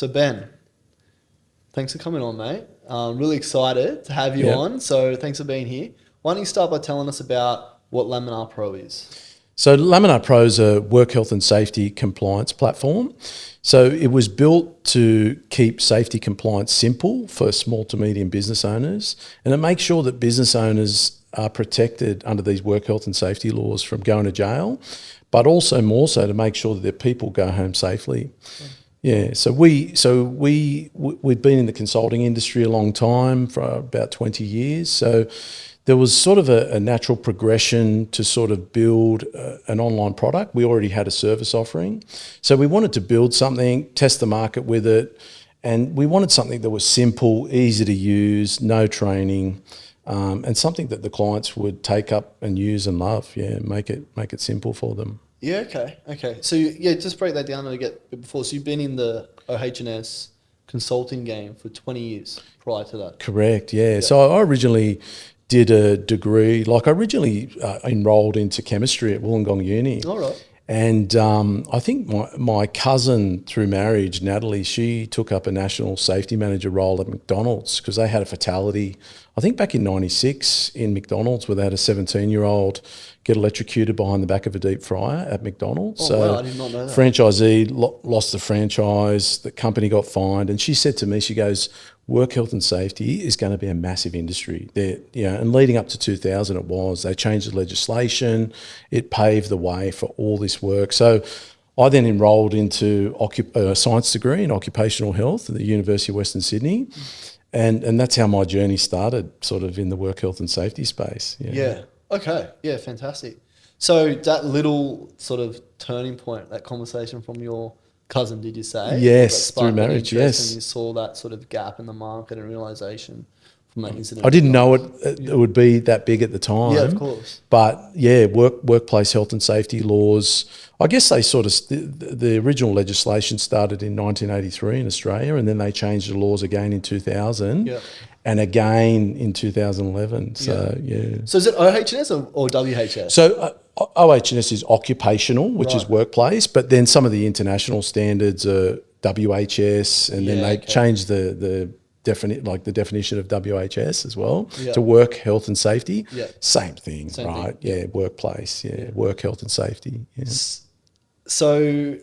So Ben, thanks for coming on, mate. Really excited to have you Yep. on. So thanks for being here. Why don't you start by telling us about what Laminar Pro is? So Laminar Pro is a work health and safety compliance platform. So it was built to keep safety compliance simple for small to medium business owners, and it makes sure that business owners are protected under these work health and safety laws from going to jail, but also more so to make sure that their people go home safely. Yeah, we've been in the consulting industry a long time, for about 20 years. So there was sort of a natural progression to sort of build an online product. We already had a service offering. So we wanted to build something, test the market with it, and we wanted something that was simple, easy to use, no training, and something that the clients would take up and use and love. Yeah, make it simple for them. Yeah, okay. So yeah, just break that down a bit before. So you've been in the OH&S consulting game for 20 years prior to that. Correct, yeah. So I originally did a degree, I originally enrolled into chemistry at Wollongong Uni. All right. And I think my cousin through marriage, Natalie, she took up a national safety manager role at McDonald's because they had a fatality, I think back in 96 in McDonald's, where they had a 17-year-old get electrocuted behind the back of a deep fryer at McDonald's. Oh, wow, I did not know that. Franchisee lost the franchise, the company got fined, and she said to me, she goes, work health and safety is going to be a massive industry. And leading up to 2000 it was. They changed the legislation. It paved the way for all this work. So I then enrolled into a science degree in occupational health at the University of Western Sydney. And that's how my journey started, sort of in the work health and safety space. Yeah. Okay. Yeah, fantastic. So that little sort of turning point, that conversation from your cousin, did you say? Yes, through marriage, yes. And you saw that sort of gap in the market and realisation from that incident. I didn't know it would be that big at the time. Yeah, of course. But yeah, workplace health and safety laws, I guess they sort of, the original legislation started in 1983 in Australia, and then they changed the laws again in 2000. Yeah. And again in 2011. So, yeah. So is it OH&S or WHS? So OH&S is occupational, which is workplace, but then some of the international standards are WHS, and then they changed the definition of WHS as well to work health and safety. Yeah. Same thing, right? Yeah, workplace, work health and safety. Yeah. So,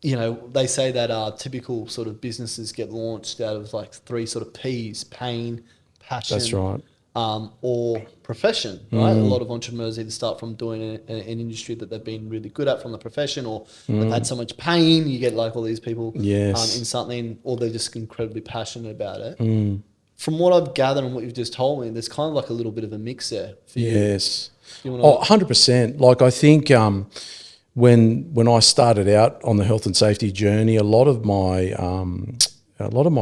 they say that typical sort of businesses get launched out of like three sort of P's: pain, passion, That's right. or profession, right? A lot of entrepreneurs either start from doing an industry that they've been really good at from the profession, or they've had so much pain, you get like all these people in something, or they're just incredibly passionate about it. From what I've gathered and what you've just told me, there's kind of like a little bit of a mix there for you. Yes. 100%. Like I think when I started out on the health and safety journey, a lot of my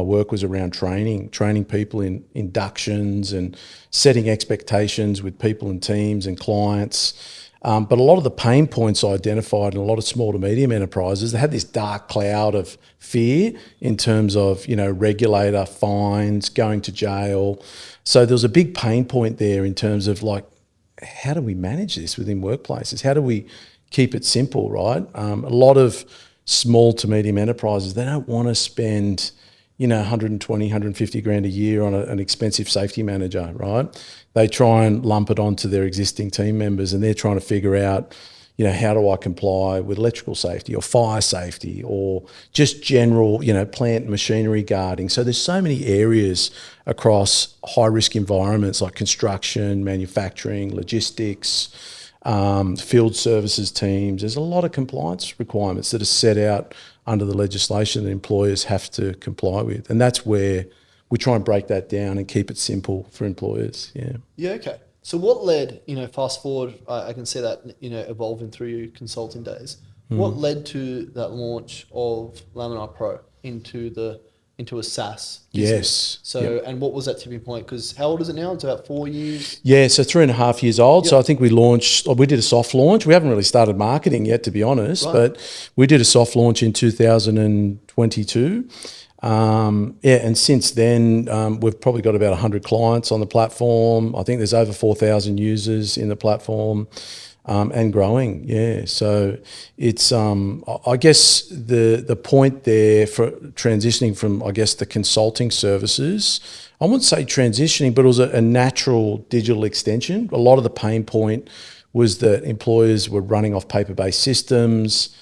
work was around training people in inductions and setting expectations with people and teams and clients. But a lot of the pain points I identified in a lot of small to medium enterprises, they had this dark cloud of fear in terms of, regulator, fines, going to jail. So there was a big pain point there in terms of like, how do we manage this within workplaces? How do we keep it simple, right? A lot of small to medium enterprises, they don't want to spend 120, 150 grand a year on an expensive safety manager, right? They try and lump it onto their existing team members, and they're trying to figure out, how do I comply with electrical safety or fire safety or just general, plant and machinery guarding. So there's so many areas across high risk environments like construction, manufacturing, logistics, field services teams. There's a lot of compliance requirements that are set out under the legislation that employers have to comply with. And that's where we try and break that down and keep it simple for employers. Yeah. Yeah, okay. So what led, fast forward, I can see that, evolving through your consulting days. What led to that launch of Laminar Pro into a SaaS business? Yes. So, and what was that tipping point? Because how old is it now? It's about 4 years. Yeah, so 3.5 years old. Yep. So I think we did a soft launch. We haven't really started marketing yet, to be honest, but we did a soft launch in 2022. And since then, we've probably got about 100 clients on the platform. I think there's over 4,000 users in the platform. and growing. Yeah, so it's I guess the point there for transitioning from, I guess, the consulting services, I wouldn't say transitioning, but it was a natural digital extension. A lot of the pain point was that employers were running off paper-based systems.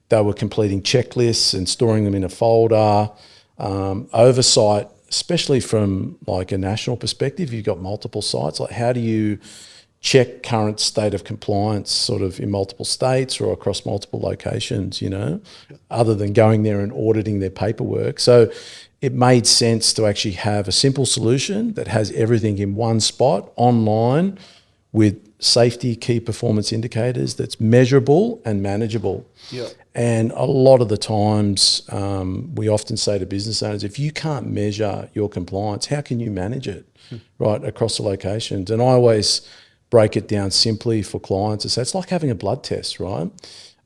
They were completing checklists and storing them in a folder. Oversight, especially from like a national perspective, you've got multiple sites. Like, how do you check current state of compliance sort of in multiple states or across multiple locations, other than going there and auditing their paperwork? So it made sense to actually have a simple solution that has everything in one spot online with safety key performance indicators that's measurable and manageable. Yeah. And a lot of the times we often say to business owners, if you can't measure your compliance, how can you manage it, right, across the locations? And I always break it down simply for clients and say it's like having a blood test, right?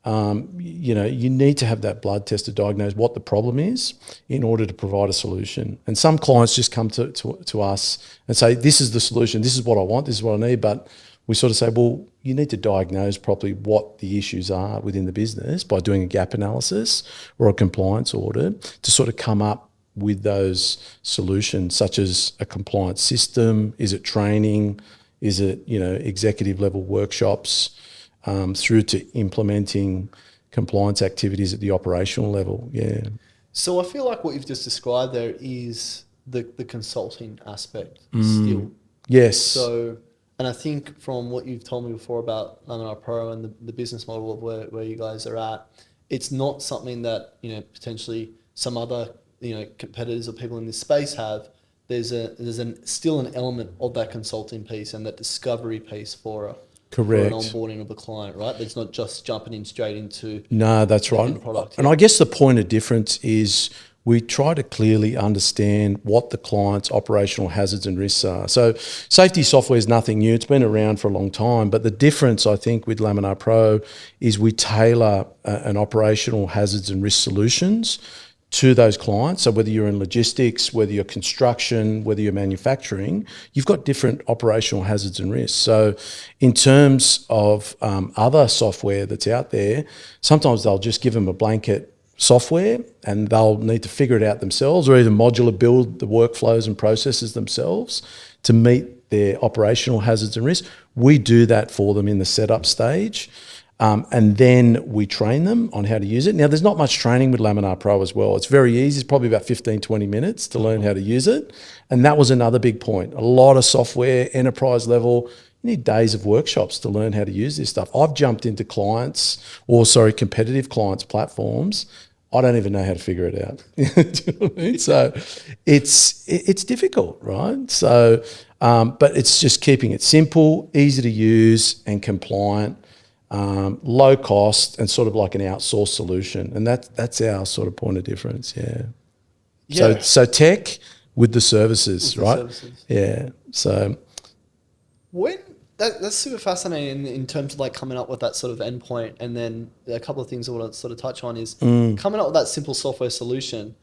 You need to have that blood test to diagnose what the problem is in order to provide a solution. And some clients just come to us and say, this is the solution, this is what I want, this is what I need. But we sort of say, well, you need to diagnose properly what the issues are within the business by doing a gap analysis or a compliance audit to sort of come up with those solutions, such as a compliance system. Is it training? Is it, executive level workshops, through to implementing compliance activities at the operational level? Yeah. So I feel like what you've just described there is the consulting aspect still. Yes. So, and I think from what you've told me before about Laminar Pro and the business model of where you guys are at, it's not something that, potentially some other, competitors or people in this space have. There's still an element of that consulting piece and that discovery piece for Correct. an onboarding of a client, right? It's not just jumping in straight into no, that's right. Product. And I guess the point of difference is we try to clearly understand what the client's operational hazards and risks are. So safety software is nothing new. It's been around for a long time. But the difference, I think, with Laminar Pro is we tailor an operational hazards and risk solutions to those clients. So whether you're in logistics, whether you're construction, whether you're manufacturing, you've got different operational hazards and risks. So in terms of other software that's out there, sometimes they'll just give them a blanket software and they'll need to figure it out themselves, or either modular build the workflows and processes themselves to meet their operational hazards and risks. We do that for them in the setup stage. And then we train them on how to use it. Now, there's not much training with Laminar Pro as well. It's very easy. It's probably about 15, 20 minutes to learn how to use it. And that was another big point. A lot of software, enterprise level, you need days of workshops to learn how to use this stuff. I've jumped into competitive clients' platforms. I don't even know how to figure it out. Do you know what I mean? So it's difficult, right? So, but it's just keeping it simple, easy to use and compliant. Low cost and sort of like an outsourced solution, and that's our sort of point of difference. Yeah. So tech with the services, right? Yeah. So that's super fascinating in terms of like coming up with that sort of endpoint, and then a couple of things I want to sort of touch on is coming up with that simple software solution.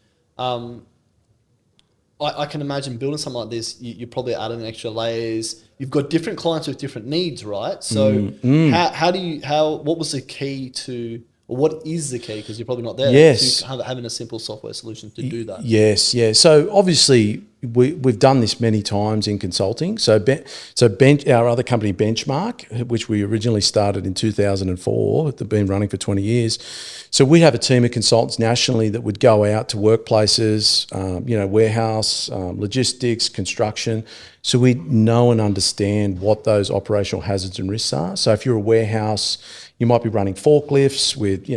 I can imagine building something like this, you probably add in extra layers. You've got different clients with different needs, right? So what was the key to, or what is the key, because you're probably not there, to having a simple software solution to do that? Yes, yeah. So obviously we've done this many times in consulting. So our other company, Benchmark, which we originally started in 2004, they've been running for 20 years. So we have a team of consultants nationally that would go out to workplaces, warehouse, logistics, construction. So we know and understand what those operational hazards and risks are. So if you're a warehouse, you might be running forklifts with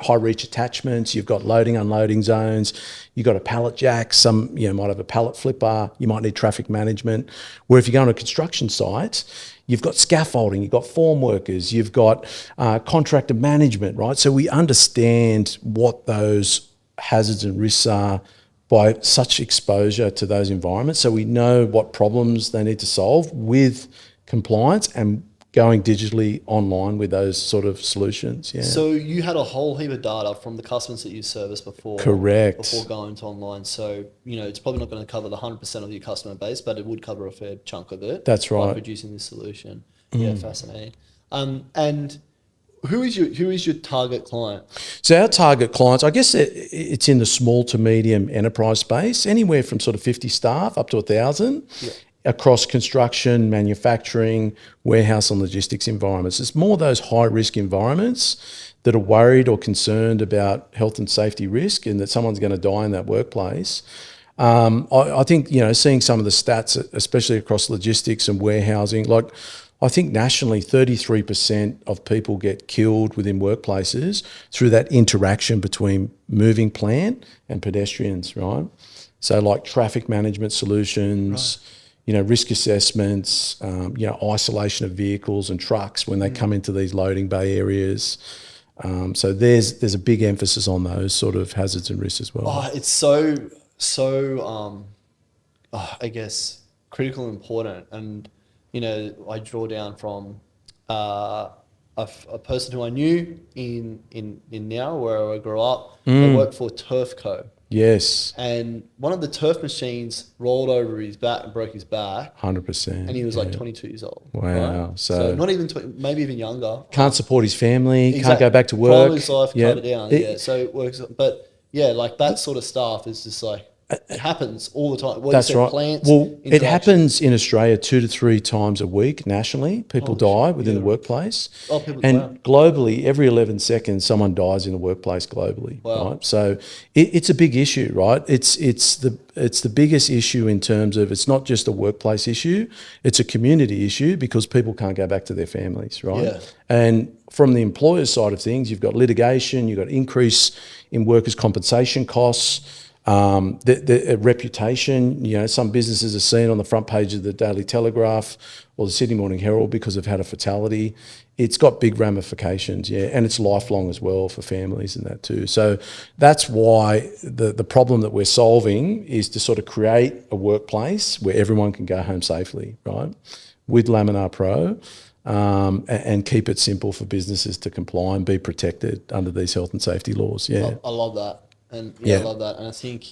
high reach attachments. You've got loading, unloading zones. You've got a pallet jack. Some might have a pallet flipper. You might need traffic management. Where if you go on a construction site, you've got scaffolding. You've got form workers. You've got contractor management, right? So we understand what those hazards and risks are by such exposure to those environments. So we know what problems they need to solve with compliance and going digitally online with those sort of solutions. Yeah. So you had a whole heap of data from the customers that you serviced before. Correct. Before going to online. So, it's probably not going to cover the 100% of your customer base, but it would cover a fair chunk of it. That's right. By producing this solution. Yeah, fascinating. And who is your target client? So our target clients, I guess it's in the small to medium enterprise space, anywhere from sort of 50 staff up to 1,000, across construction, manufacturing, warehouse and logistics environments. It's more those high risk environments that are worried or concerned about health and safety risk and that someone's going to die in that workplace. I think, seeing some of the stats, especially across logistics and warehousing, like I think nationally 33% of people get killed within workplaces through that interaction between moving plant and pedestrians, right? So like traffic management solutions, risk assessments, isolation of vehicles and trucks when they come into these loading bay areas. So there's a big emphasis on those sort of hazards and risks as well. Oh, it's so I guess critical and important. And I draw down from a person who I knew in Nowra, where I grew up. They worked for Turf Co. Yes. And one of the turf machines rolled over his back and broke his back. 100%. And he was like 22 years old. Wow. Right? So not even 20, maybe even younger. Can't support his family, Exactly. can't go back to work. Prime his life, cut it down. So it works. But like that sort of stuff is just like, it happens all the time. That's right. Plants, well, it happens in Australia 2 to 3 times a week nationally. People die within the workplace. And globally, every 11 seconds, someone dies in the workplace globally. Wow. Right? So it's a big issue, right? It's the biggest issue in terms of it's not just a workplace issue, it's a community issue because people can't go back to their families, right? Yeah. And from the employer's side of things, you've got litigation, you've got increase in workers' compensation costs, the reputation. Some businesses are seen on the front page of the Daily Telegraph or the Sydney Morning Herald because they've had a fatality. It's got big ramifications, and it's lifelong as well for families and that too. So that's why the problem that we're solving is to sort of create a workplace where everyone can go home safely, right, with Laminar Pro. And keep it simple for businesses to comply and be protected under these health and safety laws. Yeah, I love that. And I love that. And I think,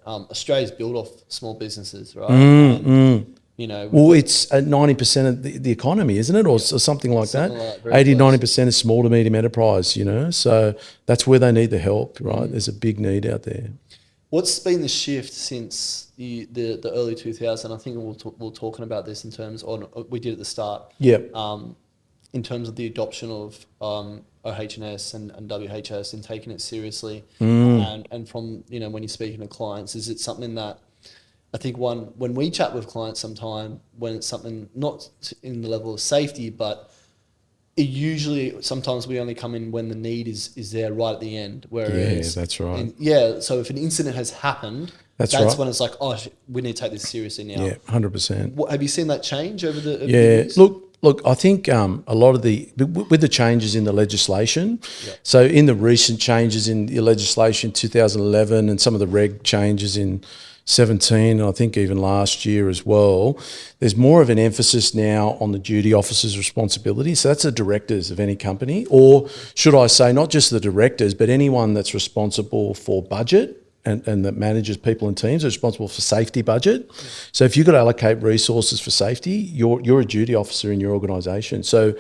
Australia's built off small businesses, right? Well, it's 90% of the economy, isn't it? Or something like that. 80-90% is small to medium enterprise, So that's where they need the help, right? There's a big need out there. What's been the shift since the early 2000s? I think we're talking about this in terms of, we did at the start. Yeah. In terms of the adoption of OH&S and WHS and taking it seriously. And from, when you're speaking to clients, is it something that I think when we chat with clients sometime, when it's something not in the level of safety, but sometimes we only come in when the need is there right at the end. Whereas, that's right. So if an incident has happened, that's right. when it's like, we need to take this seriously now. Yeah, 100%. Have you seen that change over the years? Look, I think a lot of with the changes in the legislation, so in the recent changes in the legislation 2011 and some of the reg changes in 17, and I think even last year as well, there's more of an emphasis now on the duty officer's responsibility. So that's the directors of any company, or should I say not just the directors, but anyone that's responsible for budget and that manages people and teams are responsible for safety budget. So if you've got to allocate resources for safety, you're a duty officer in your organisation. So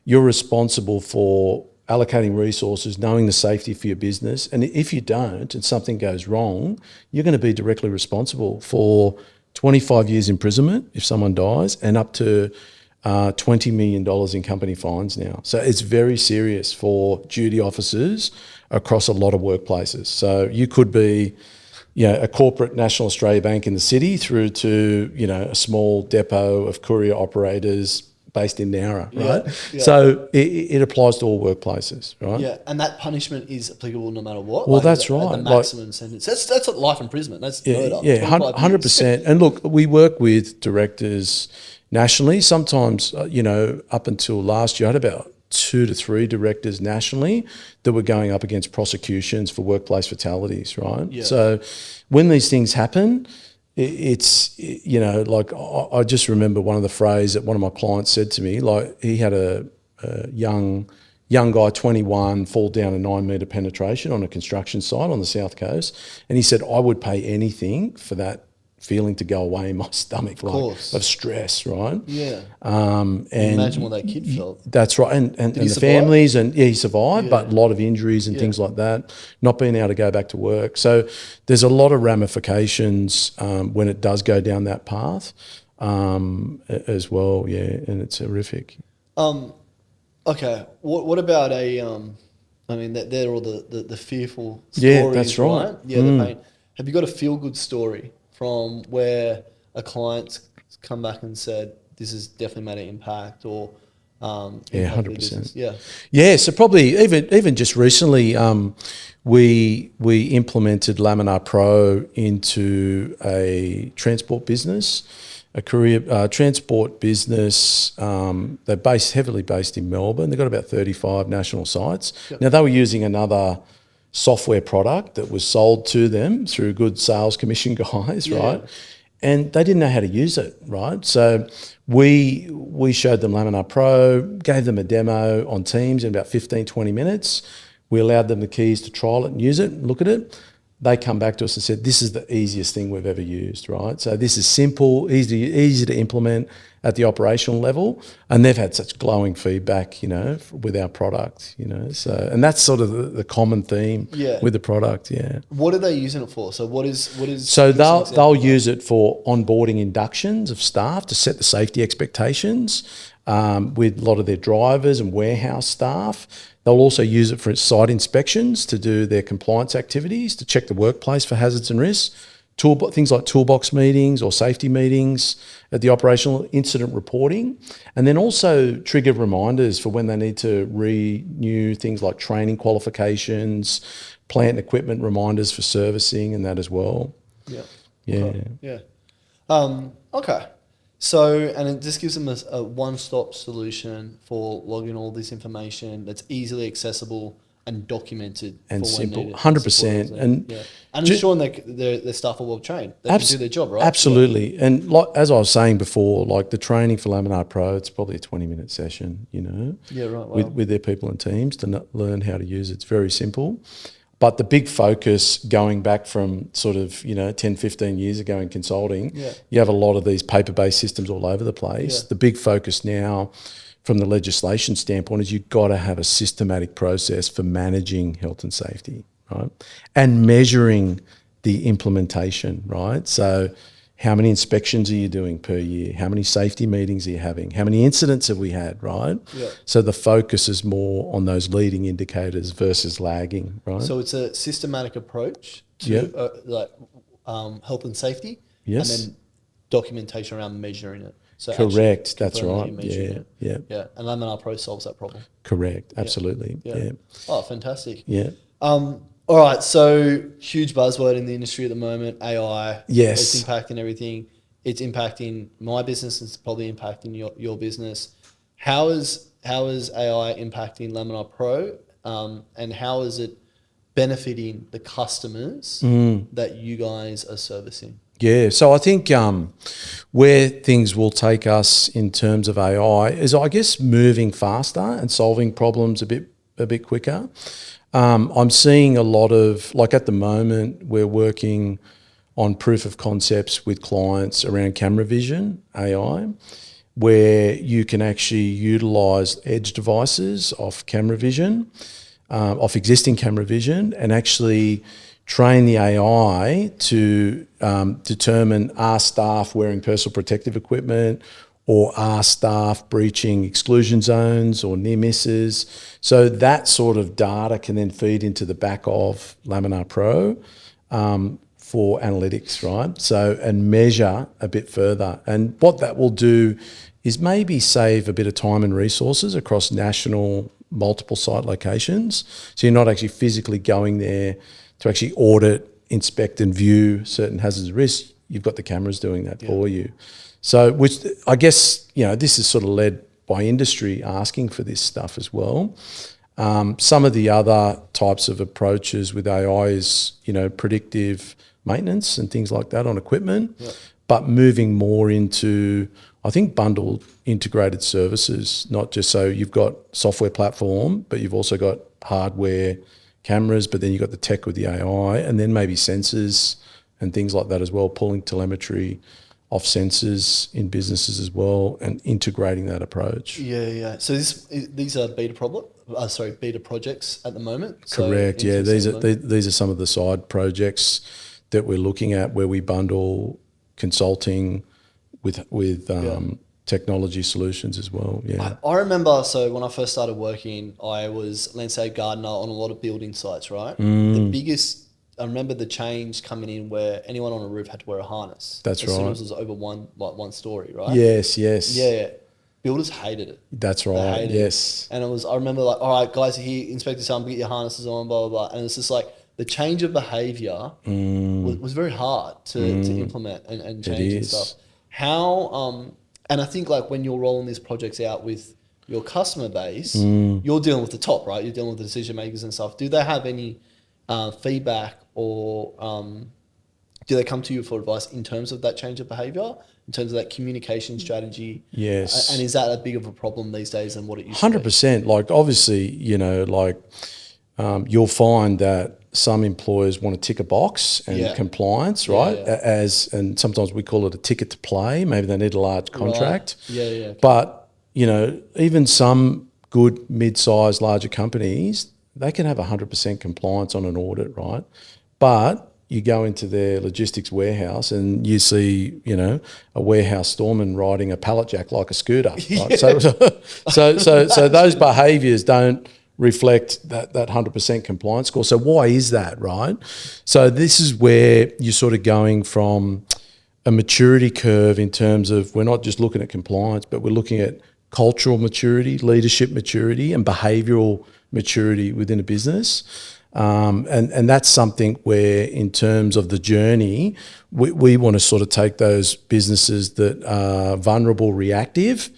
you're responsible for allocating resources, knowing the safety for your business. And if you don't and something goes wrong, you're going to be directly responsible for 25 years imprisonment if someone dies and up to $20 million in company fines now. So it's very serious for duty officers across a lot of workplaces. So you could be, a corporate National Australia Bank in the city through to, a small depot of courier operators based in Nowra, right? Yeah. So it applies to all workplaces, right? Yeah, and that punishment is applicable no matter what. Well, that's right. The maximum sentence. That's a life imprisonment. That's murder. Yeah, 100%. And look, we work with directors nationally. Sometimes, up until last year, I had about 2 to 3 directors nationally that were going up against prosecutions for workplace fatalities, right? Yeah. So when these things happen, it's, like I just remember one of the phrases that one of my clients said to me, like he had a young guy, 21, fall down a 9-metre penetration on a construction site on the South Coast. And he said, I would pay anything for that feeling to go away in my stomach, of stress, right? Yeah. And imagine what that kid felt. That's right. And the families, and he survived, but a lot of injuries and things like that, not being able to go back to work. So there's a lot of ramifications when it does go down that path as well, and it's horrific. Okay, what about I mean, they're all the fearful stories, yeah, that's right. Yeah, the pain. Have you got a feel-good story from where a client's come back and said, this has definitely made an impact, or 100%. Yeah. So probably even just recently, we implemented Laminar Pro into a transport business, a courier transport business. They're heavily based in Melbourne. They've got about 35 national sites. Yep. Now, they were using another software product that was sold to them through good sales commission guys, right? And they didn't know how to use it, right? So we showed them Laminar Pro, gave them a demo on Teams in about 15, 20 minutes. We allowed them the keys to trial it and use it and look at it. They come back to us and said, this is the easiest thing we've ever used, right? So this is simple, easy to implement at the operational level. And they've had such glowing feedback, with our product, So, and that's sort of the common theme with the product, What are they using it for? So what is? So they'll use it for onboarding inductions of staff to set the safety expectations with a lot of their drivers and warehouse staff. They'll also use it for site inspections to do their compliance activities, to check the workplace for hazards and risks, things like toolbox meetings or safety meetings at the operational incident reporting, and then also trigger reminders for when they need to renew things like training qualifications, plant and equipment reminders for servicing and that as well. Okay. So, and it just gives them a one-stop solution for logging all this information that's easily accessible and documented and simple, 100%. And ensuring their staff are well trained. They can do their job, right? Absolutely. Yeah. And as I was saying before, like the training for Laminar Pro, it's probably a 20-minute session, Yeah, right. Wow. with their people and teams to learn how to use it. It's very simple. But the big focus going back from sort of, 10, 15 years ago in consulting, you have a lot of these paper-based systems all over the place. Yeah. The big focus now from the legislation standpoint is you've got to have a systematic process for managing health and safety, right? And measuring the implementation, right? So how many inspections are you doing per year? How many safety meetings are you having? How many incidents have we had, right? Yeah. So the focus is more on those leading indicators versus lagging, right? So it's a systematic approach to health and safety, and then documentation around measuring it. So correct, that's right. Yeah. And Laminar Pro solves that problem. Correct, absolutely. Yeah. Oh, fantastic. Yeah. All right, so huge buzzword in the industry at the moment, AI. Yes. It's impacting everything. It's impacting my business. It's probably impacting your business. How is AI impacting Laminar Pro, and how is it benefiting the customers that you guys are servicing? Yeah, so I think where things will take us in terms of AI is, I guess, moving faster and solving problems a bit quicker. I'm seeing a lot of, like at the moment, we're working on proof of concepts with clients around camera vision AI, where you can actually utilise edge devices off camera vision, off existing camera vision, and actually train the AI to determine are staff wearing personal protective equipment, or are staff breaching exclusion zones or near misses. So that sort of data can then feed into the back of Laminar Pro for analytics, right? So, and measure a bit further. And what that will do is maybe save a bit of time and resources across national multiple site locations. So you're not actually physically going there to actually audit, inspect and view certain hazards and risks. You've got the cameras doing that for you. So, which I guess, this is sort of led by industry asking for this stuff as well. Some of the other types of approaches with AI is, predictive maintenance and things like that on equipment, but moving more into, I think, bundled integrated services, not just so you've got software platform, but you've also got hardware cameras, but then you've got the tech with the AI, and then maybe sensors and things like that as well, pulling telemetry off sensors in businesses as well and integrating that approach. Yeah. So these are beta projects at the moment. Correct. Yeah, these are some of the side projects that we're looking at where we bundle consulting with technology solutions as well. Yeah. I remember, so when I first started working, I was landscape gardener on a lot of building sites, right? I remember the change coming in where anyone on a roof had to wear a harness. That's as soon right. as it was over one story, right? Yes. Yeah. Builders hated it. That's right. Yes. And I remember like, all right, guys, here, inspector, son, get your harnesses on, blah, blah, blah. And it's just like the change of behavior was very hard to implement and change and stuff. How, and I think like when you're rolling these projects out with your customer base, you're dealing with the top, right? You're dealing with the decision makers and stuff. Do they have any feedback or do they come to you for advice in terms of that change of behavior, in terms of that communication strategy? Yes. And is that a big of a problem these days than what it used to be? 100%. Like obviously, you'll find that some employers want to tick a box and compliance, right? And sometimes we call it a ticket to play. Maybe they need a large contract. Right. Yeah. Okay. But, even some good mid-sized larger companies, they can have 100% compliance on an audit, right? But you go into their logistics warehouse and you see, a warehouse storeman riding a pallet jack like a scooter, right? So those behaviours don't reflect that 100% compliance score. So why is that, right? So this is where you're sort of going from a maturity curve in terms of we're not just looking at compliance, but we're looking at cultural maturity, leadership maturity, and behavioural maturity within a business. And that's something where in terms of the journey, we want to sort of take those businesses that are vulnerable, reactive,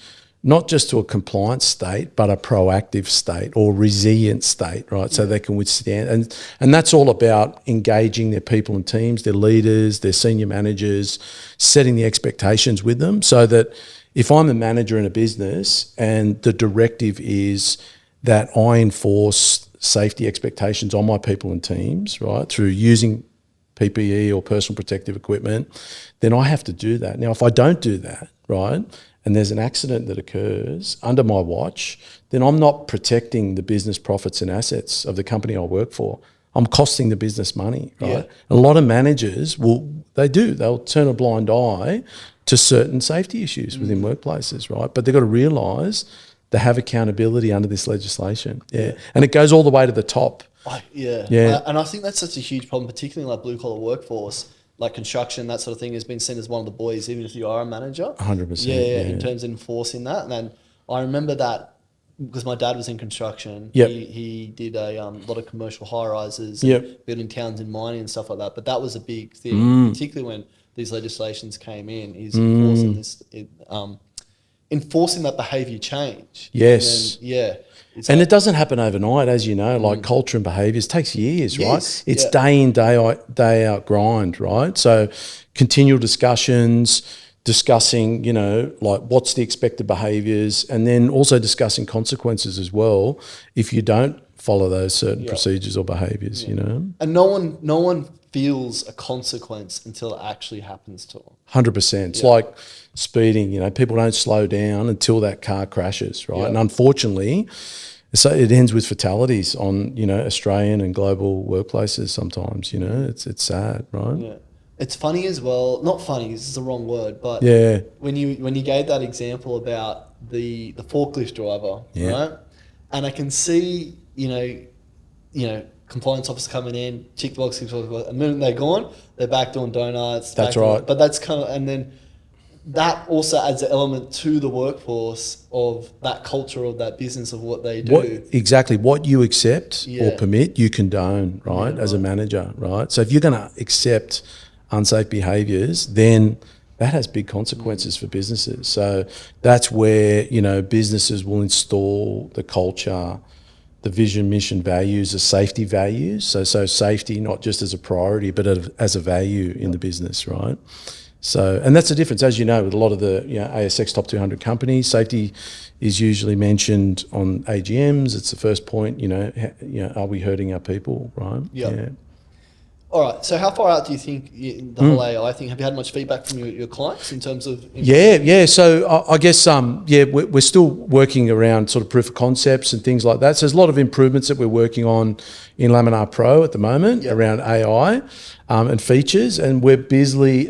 not just to a compliance state, but a proactive state or resilient state, right? So they can withstand. And that's all about engaging their people and teams, their leaders, their senior managers, setting the expectations with them so that if I'm a manager in a business and the directive is that I enforce safety expectations on my people and teams, right, through using PPE or personal protective equipment, then I have to do that. Now, if I don't do that, right, and there's an accident that occurs under my watch, then I'm not protecting the business profits and assets of the company I work for. I'm costing the business money, right? Yeah. A lot of managers they'll turn a blind eye to certain safety issues within workplaces, right? But they've got to realise they have accountability under this legislation. Yeah. And it goes all the way to the top. And I think that's such a huge problem, particularly in like blue collar workforce, like construction, that sort of thing has been seen as one of the boys, even if you are a manager. 100%. In terms of enforcing that. And then I remember that because my dad was in construction. Yep. He did a lot of commercial high rises, building towns in mining and stuff like that. But that was a big thing, particularly when these legislations came in, is enforcing that behaviour change. Yes. And it doesn't happen overnight, as you know, like culture and behaviours takes years, right? It's day in, day out grind, right? So continual discussions, discussing, like what's the expected behaviours, and then also discussing consequences as well if you don't follow those certain procedures or behaviours, And no one feels a consequence until it actually happens to them. 100%. It's like speeding, people don't slow down until that car crashes, right? And unfortunately, so it ends with fatalities on, Australian and global workplaces sometimes, it's sad, right? Yeah. It's funny as well, not funny, this is the wrong word, but when you gave that example about the forklift driver, right? And I can see, compliance officer coming in, tick the box, and the minute they're gone, they're back doing donuts. That's right. But that's kind of, and then that also adds an element to the workforce of that culture of that business of what they do. What you accept or permit, you condone, right, as a manager, right? So if you're going to accept unsafe behaviours, then that has big consequences for businesses. So that's where, businesses will install the culture, the vision, mission, values, the safety values. So safety, not just as a priority, but as a value in the business, right? So, and that's the difference, as you know, with a lot of the ASX top 200 companies. Safety is usually mentioned on AGMs. It's the first point. Are we hurting our people, right? Yeah. All right. So how far out do you think the whole AI thing? Have you had much feedback from your clients in terms of? Yeah. So I guess we're still working around sort of proof of concepts and things like that. So there's a lot of improvements that we're working on in Laminar Pro at the moment around AI and features, and we're busy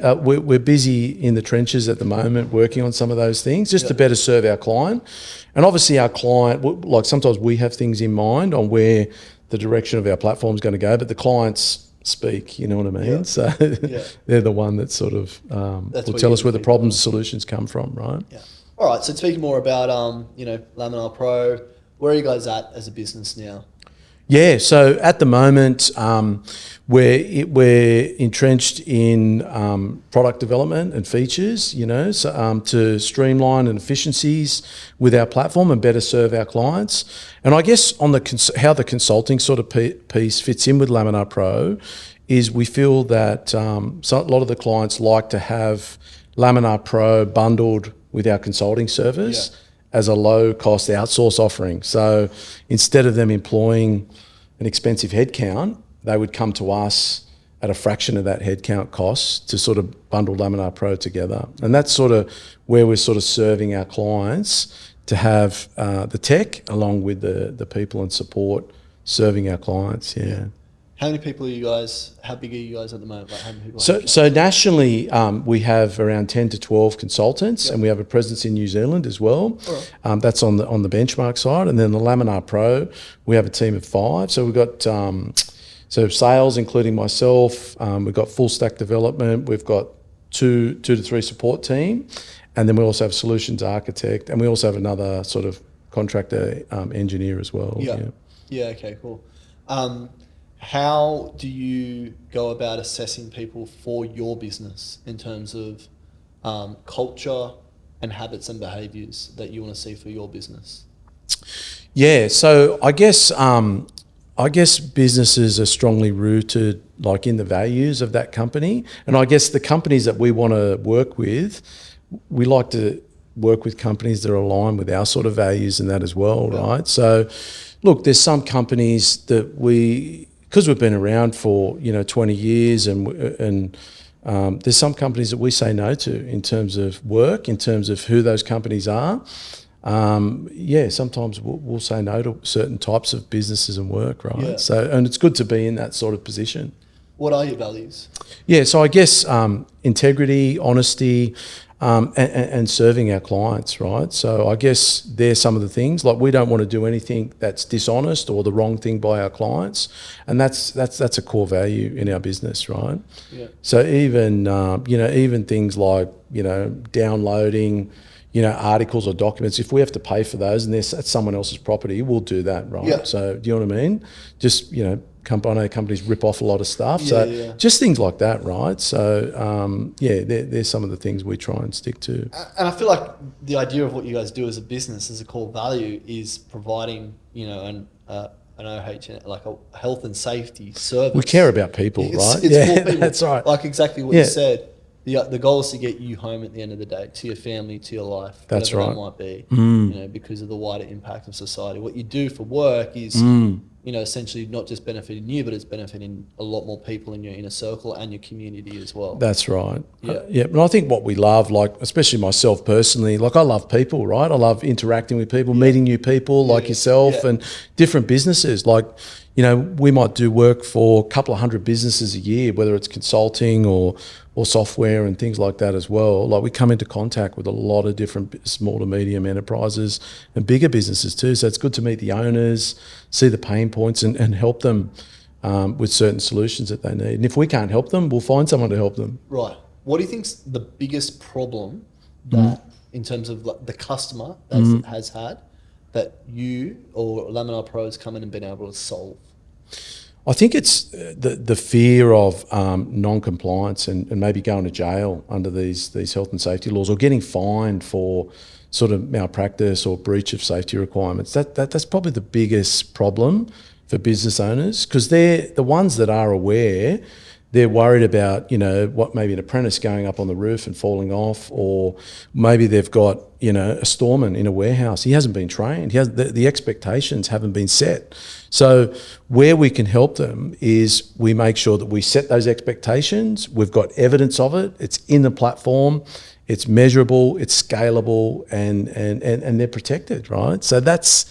in the trenches at the moment working on some of those things just to better serve our client. And obviously our client, like sometimes we have things in mind on where the direction of our platform is going to go, but the clients speak, you know what I mean? Yeah. So they're the one that sort of will tell us where the problems and solutions come from, right? Yeah. All right. So speaking more about Laminar Pro, where are you guys at as a business now? Yeah. So at the moment, we're entrenched in product development and features, to streamline and efficiencies with our platform and better serve our clients. And I guess on how the consulting sort of piece fits in with Laminar Pro is we feel that a lot of the clients like to have Laminar Pro bundled with our consulting service as a low-cost outsource offering. So instead of them employing an expensive headcount, they would come to us at a fraction of that headcount cost to sort of bundle Laminar Pro together. And that's sort of where we're sort of serving our clients to have the tech along with the people and support serving our clients, How many people are you guys, how big are you guys at the moment? Like how many people so nationally, we have around 10 to 12 consultants and we have a presence in New Zealand as well. Right. That's on the benchmark side. And then the Laminar Pro, we have a team of 5. So we've got so sales, including myself, we've got full stack development, we've got 2 to 3 support team, and then we also have solutions architect, and we also have another sort of contractor engineer as well. Yeah, okay, cool. How do you go about assessing people for your business in terms of culture and habits and behaviours that you want to see for your business? Yeah, so I guess businesses are strongly rooted like in the values of that company. And I guess the companies that we want to work with, we like to work with companies that are aligned with our sort of values and that as well, right? So look, there's some companies that because we've been around for 20 years and there's some companies that we say no to in terms of work, in terms of who those companies are. Sometimes we'll say no to certain types of businesses and work, right? Yeah. So, and it's good to be in that sort of position. What are your values? Yeah, so I guess integrity, honesty, and serving our clients, right? So I guess they're some of the things. Like we don't want to do anything that's dishonest or the wrong thing by our clients, and that's a core value in our business, right? Yeah. So even things like downloading articles or documents, if we have to pay for those and that's someone else's property, we'll do that, right? Yeah. So do you know what I mean? Just I know companies rip off a lot of stuff, just things like that, right? So there's some of the things we try and stick to. And I feel like the idea of what you guys do as a business, as a core value, is providing an OH, like a health and safety service. We care about people, right? It's for people. That's right. Like exactly what you said. The goal is to get you home at the end of the day, to your family, to your life. That's right. That might be, because of the wider impact of society. What you do for work is, essentially not just benefiting you, but it's benefiting a lot more people in your inner circle and your community as well. That's right. Yeah. And I think what we love, like especially myself personally, like I love people, right? I love interacting with people, meeting new people like yourself and different businesses. Like, we might do work for a couple of hundred businesses a year, whether it's consulting or software and things like that as well. Like we come into contact with a lot of different small to medium enterprises and bigger businesses too. So it's good to meet the owners, see the pain points and help them with certain solutions that they need. And if we can't help them, we'll find someone to help them. Right. What do you think's the biggest problem that in terms of the customer that has had that you or Laminar Pro has come in and been able to solve? I think it's the fear of non-compliance and maybe going to jail under these health and safety laws or getting fined for sort of malpractice or breach of safety requirements. That's probably the biggest problem for business owners because they're the ones that are aware. they're worried about, what maybe an apprentice going up on the roof and falling off, or maybe they've got, a storeman in a warehouse. He hasn't been trained. The expectations haven't been set. So where we can help them is we make sure that we set those expectations. We've got evidence of it. It's in the platform. It's measurable. It's scalable, and they're protected, right? So that's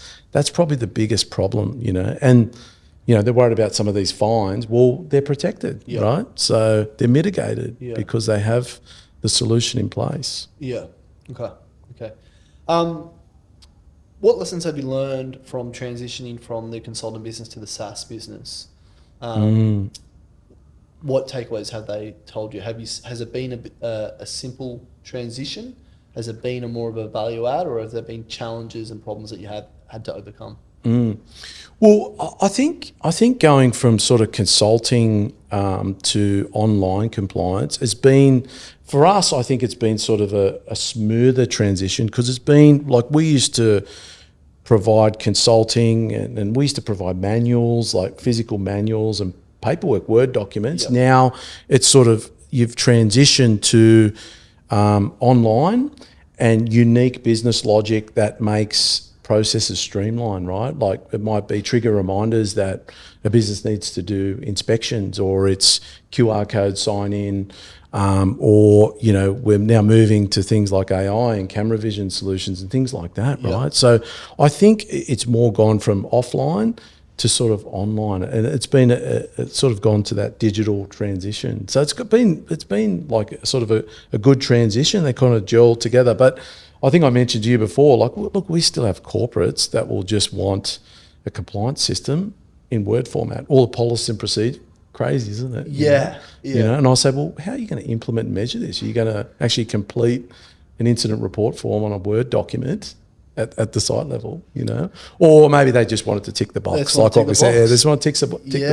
probably the biggest problem, and. They're worried about some of these fines. Well, they're protected, right? So they're mitigated because they have the solution in place. Yeah. Okay. What lessons have you learned from transitioning from the consultant business to the SaaS business? What takeaways have they told you? Has it been a simple transition? Has it been more of a value add, or have there been challenges and problems that you have had to overcome? Well, I think going from sort of consulting to online compliance has been, for us, I think it's been sort of a smoother transition, because it's been like we used to provide consulting and we used to provide manuals, like physical manuals and paperwork, Word documents. Now it's sort of, you've transitioned to online and unique business logic that makes processes streamlined, right? Like it might be trigger reminders that a business needs to do inspections, or it's QR code sign in, or we're now moving to things like AI and camera vision solutions and things like that, right? So I think it's more gone from offline to sort of online, and it's been it's sort of gone to that digital transition. So it's been like sort of a good transition. They kind of gel together, but I think I mentioned to you before, like, look, we still have corporates that will just want a compliance system in Word format, all the policies and procedure. Crazy, isn't it? Yeah. And I'll say, well, how are you going to implement and measure this? Are you going to actually complete an incident report form on a Word document at the site level, Or maybe they just wanted to tick the box, like what we said. Yeah, they just want to tick the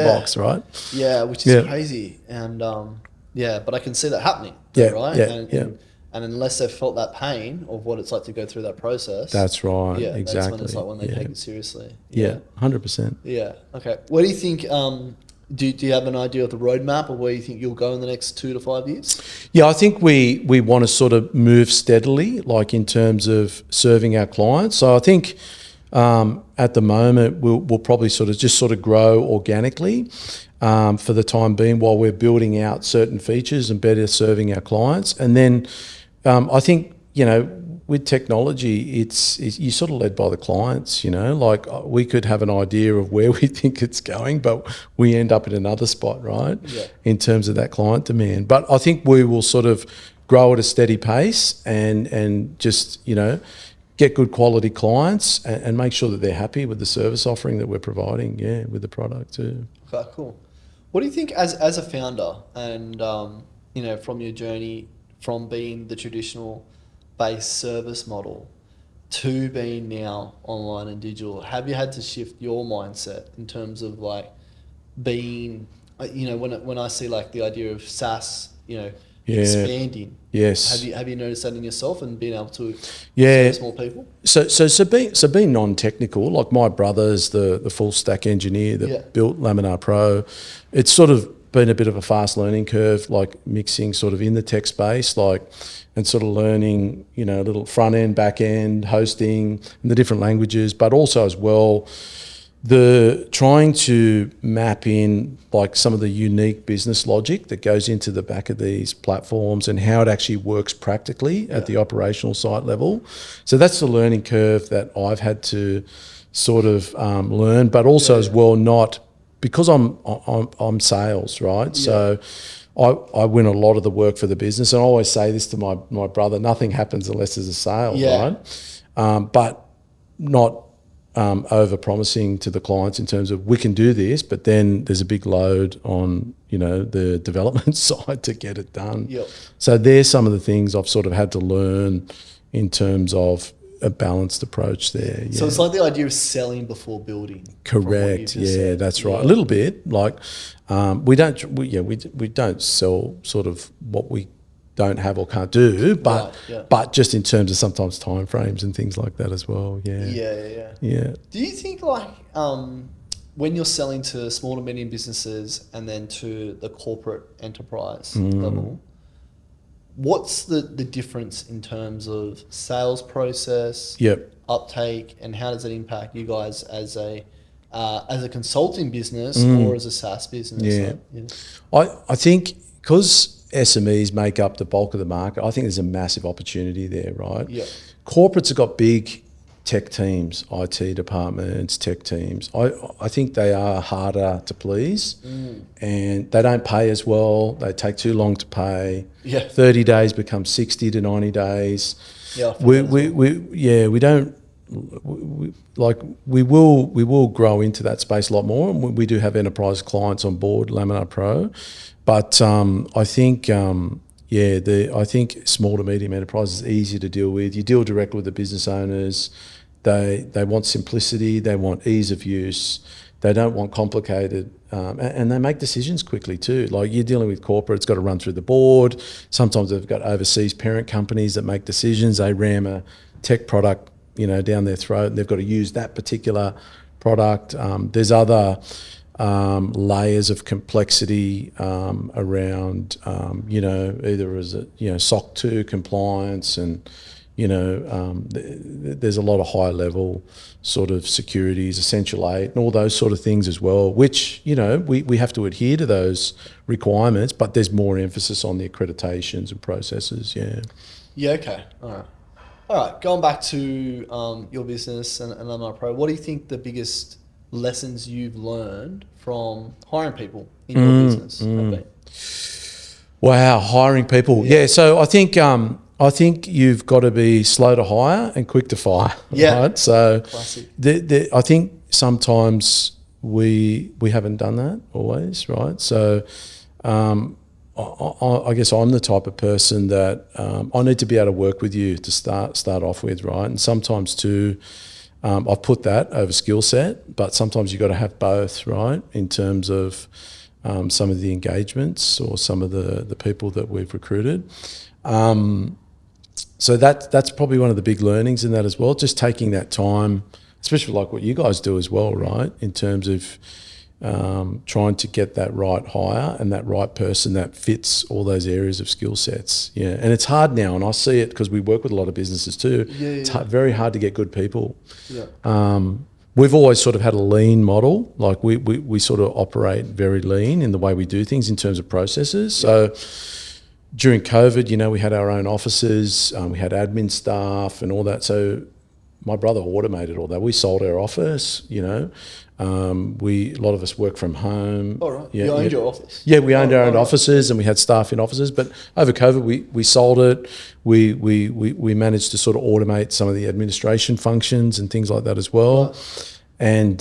box, right? Yeah, which is crazy. And, but I can see that happening, right? And unless they've felt that pain of what it's like to go through that process. That's right. Yeah, exactly. That's when it's like when they take it seriously. Yeah, 100%. Yeah. Okay. What do you think? Do you have an idea of the roadmap of where you think you'll go in the next 2 to 5 years? Yeah, I think we want to sort of move steadily, like in terms of serving our clients. So I think at the moment we'll probably sort of grow organically for the time being, while we're building out certain features and better serving our clients. And then I think, with technology, it's you're sort of led by the clients, like we could have an idea of where we think it's going, but we end up in another spot, right? Yeah. In terms of that client demand. But I think we will sort of grow at a steady pace and just, get good quality clients and make sure that they're happy with the service offering that we're providing, with the product too. Okay, cool. What do you think as a founder and, from your journey from being the traditional base service model to being now online and digital, have you had to shift your mindset in terms of like being, when I see like the idea of SaaS, expanding? Yes. Have you noticed that in yourself and being able to service more people? So being non-technical, like my brother's the full stack engineer that built Laminar Pro. It's sort of been a bit of a fast learning curve, like mixing sort of in the tech space, and sort of learning, a little front end, back end, hosting, and the different languages, but also as well, the trying to map in like some of the unique business logic that goes into the back of these platforms and how it actually works practically at the operational site level. So that's the learning curve that I've had to sort of learn, but also as well, not because I'm sales, right? Yeah. So I win a lot of the work for the business, and I always say this to my brother: nothing happens unless there's a sale, right? But not over promising to the clients in terms of we can do this, but then there's a big load on the development side to get it done. Yep. So there's some of the things I've sort of had to learn in terms of a balanced approach there. Yeah. So it's like the idea of selling before building. Correct. Yeah, that's right. A little bit like we don't sell sort of what we don't have or can't do, but but just in terms of sometimes timeframes and things like that as well. Yeah. Do you think like when you're selling to small to medium businesses and then to the corporate enterprise level, what's the difference in terms of sales process, uptake, and how does it impact you guys as a consulting business or as a SaaS business? I think because SMEs make up the bulk of the market, I think there's a massive opportunity there, right? Yeah. Corporates have got big tech teams, IT departments, tech teams. I think they are harder to please and they don't pay as well. They take too long to pay. 30 days becomes 60 to 90 days. We will grow into that space a lot more. And we do have enterprise clients on board, Laminar Pro. But I think I think small to medium enterprise is easier to deal with. You deal directly with the business owners. They want simplicity. They want ease of use. They don't want complicated, and they make decisions quickly too. Like you're dealing with corporate, it's got to run through the board. Sometimes they've got overseas parent companies that make decisions. They ram a tech product, down their throat, and they've got to use that particular product. There's other layers of complexity around, either as SOC 2 compliance and, there's a lot of high level sort of securities, Essential 8 and all those sort of things as well, which, we have to adhere to those requirements, but there's more emphasis on the accreditations and processes, Yeah, okay. All right. Going back to your business and Laminar Pro, what do you think the biggest lessons you've learned from hiring people in your business have been? Wow, hiring people. Yeah, so I think you've got to be slow to hire and quick to fire. Right? So I think sometimes we haven't done that always, right? So I guess I'm the type of person that I need to be able to work with you to start off with, right? And sometimes too, I've put that over skill set, but sometimes you've got to have both, right? In terms of some of the engagements or some of the people that we've recruited. So that's probably one of the big learnings in that as well, just taking that time, especially like what you guys do as well, right? In terms of trying to get that right hire and that right person that fits all those areas of skill sets. Yeah, and it's hard now, and I see it because we work with a lot of businesses too. It's very hard to get good people. We've always sort of had a lean model, like we sort of operate very lean in the way we do things in terms of processes. So during COVID, we had our own offices, we had admin staff and all that. So my brother automated all that. We sold our office, a lot of us work from home. All right. You owned your office? Yeah, we owned our own offices and we had staff in offices. But over COVID, we sold it. We managed to sort of automate some of the administration functions and things like that as well. Right. And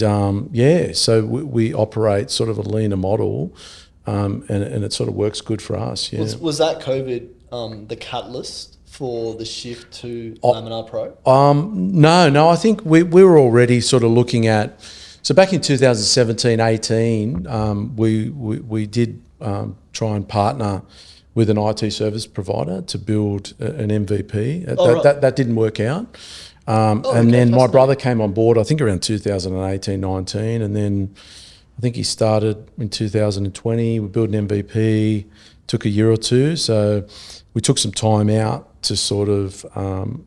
so we operate sort of a leaner model, and it sort of works good for us. Yeah. Was that COVID the catalyst for the shift to Laminar Pro? No. I think we were already sort of looking at. So back in 2017, 18, we did try and partner with an IT service provider to build an MVP. That didn't work out. Then my brother came on board, I think around 2018, 19, and then I think he started in 2020. We built an MVP, took a year or two. So we took some time out to sort of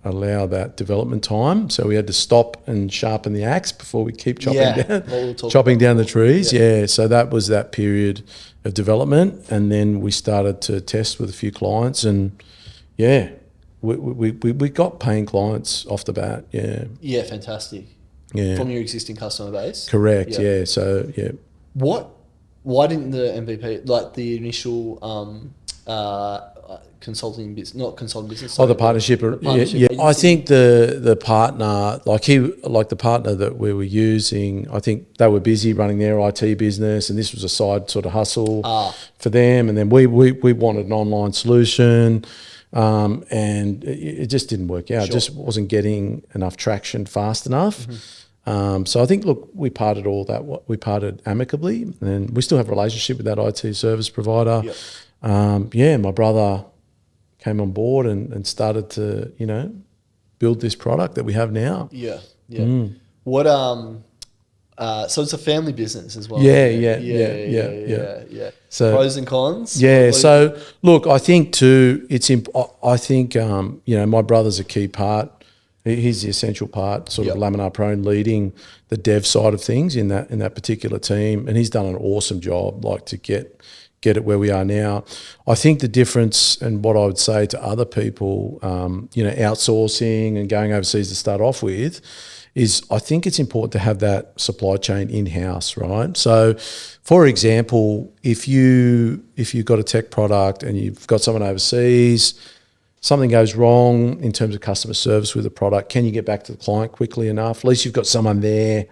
allow that development time. So we had to stop and sharpen the axe before we keep chopping down the trees. Yeah. So that was that period of development. And then we started to test with a few clients and we got paying clients off the bat. Yeah. Yeah, fantastic. Yeah. From your existing customer base? Correct, yeah. So, Why didn't the MVP, like the initial consulting business, not consulting business. The partnership. I think the partner, like the partner that we were using, I think they were busy running their IT business, and this was a side sort of hustle for them. And then we wanted an online solution, and it just didn't work out. Sure. It just wasn't getting enough traction fast enough. Mm-hmm. So I think, look, we parted amicably, and we still have a relationship with that IT service provider. Yep. My brother came on board and started to, build this product that we have now. Yeah. What So it's a family business as well. Yeah. So pros and cons. Yeah. So look, I think too, I think my brother's a key part. He's the essential part, sort of Laminar Pro, leading the dev side of things in that particular team, and he's done an awesome job, like to get it where we are now. I think the difference, and what I would say to other people, outsourcing and going overseas to start off with, is I think it's important to have that supply chain in-house, right? So, for example, if you've got a tech product and you've got someone overseas, something goes wrong in terms of customer service with the product, can you get back to the client quickly enough? At least you've got someone there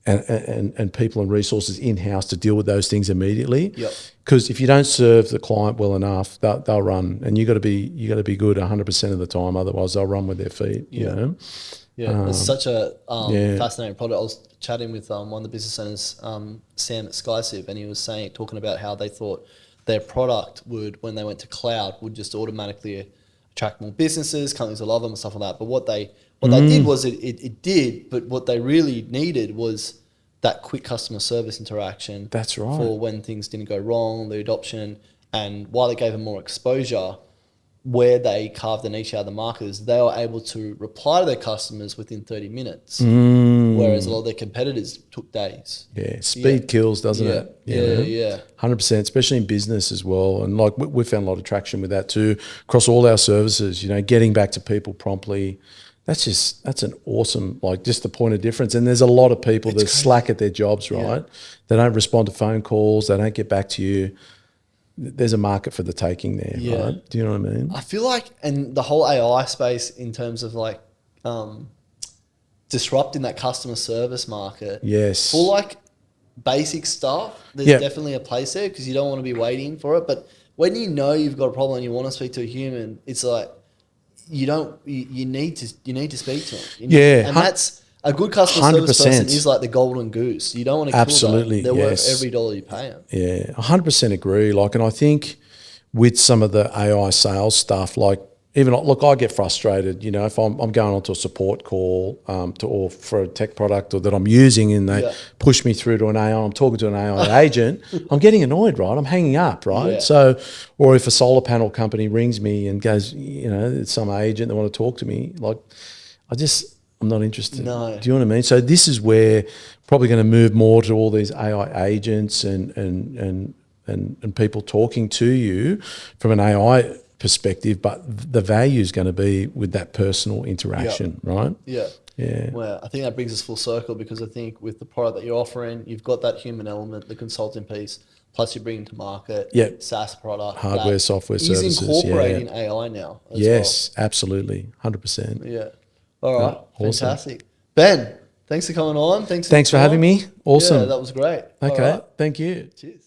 and people and resources in-house to deal with those things immediately. Because if you don't serve the client well enough, they'll run, and you got to be good 100% of the time. Otherwise, they'll run with their feet. You know. Yeah, it's such a fascinating product. I was chatting with one of the business owners, Sam at SkySip, and he was talking about how they thought their product would, when they went to cloud, would just automatically attract more businesses, companies will love them and stuff like that. But what they did was it did, but what they really needed was that quick customer service interaction. That's right. For when things didn't go wrong, the adoption, and while it gave them more exposure, where they carved a niche out of the market is they were able to reply to their customers within 30 minutes, whereas a lot of their competitors took days. Yeah, speed kills, doesn't it? Yeah. 100%, especially in business as well. And like we found a lot of traction with that too, across all our services, getting back to people promptly. That's an awesome, just the point of difference. And there's a lot of people that slack at their jobs, right? They don't respond to phone calls. They don't get back to you. There's a market for the taking there, right? Do you know what I mean? I feel like, and the whole AI space in terms of disrupting that customer service market. Yes. For basic stuff, there's definitely a place there because you don't want to be waiting for it. But when you've got a problem and you want to speak to a human, it's you need to speak to them. And that's a good customer 100%. Service person is like the golden goose. You don't want to kill them. They're worth every dollar you pay them. Yeah, 100% agree. And I think with some of the AI sales stuff, I get frustrated. If I'm going onto a support call or for a tech product or that I'm using, and they push me through to an AI, I'm talking to an AI agent, I'm getting annoyed, right? I'm hanging up, right? Yeah. So, or if a solar panel company rings me and goes, it's some agent that want to talk to me, I'm not interested. No. Do you know what I mean? So this is where probably going to move more to all these AI agents and people talking to you from an AI perspective, but the value is going to be with that personal interaction, right? Yeah. Yeah. Well, I think that brings us full circle because I think with the product that you're offering, you've got that human element, the consulting piece, plus you're bringing to market, SaaS product. Hardware, software services. He's incorporating AI now as yes, absolutely. 100%. Yeah. All right. Awesome. Fantastic. Ben, thanks for coming on. Thanks for having me. Awesome. Yeah, that was great. Okay. Thank you. Cheers.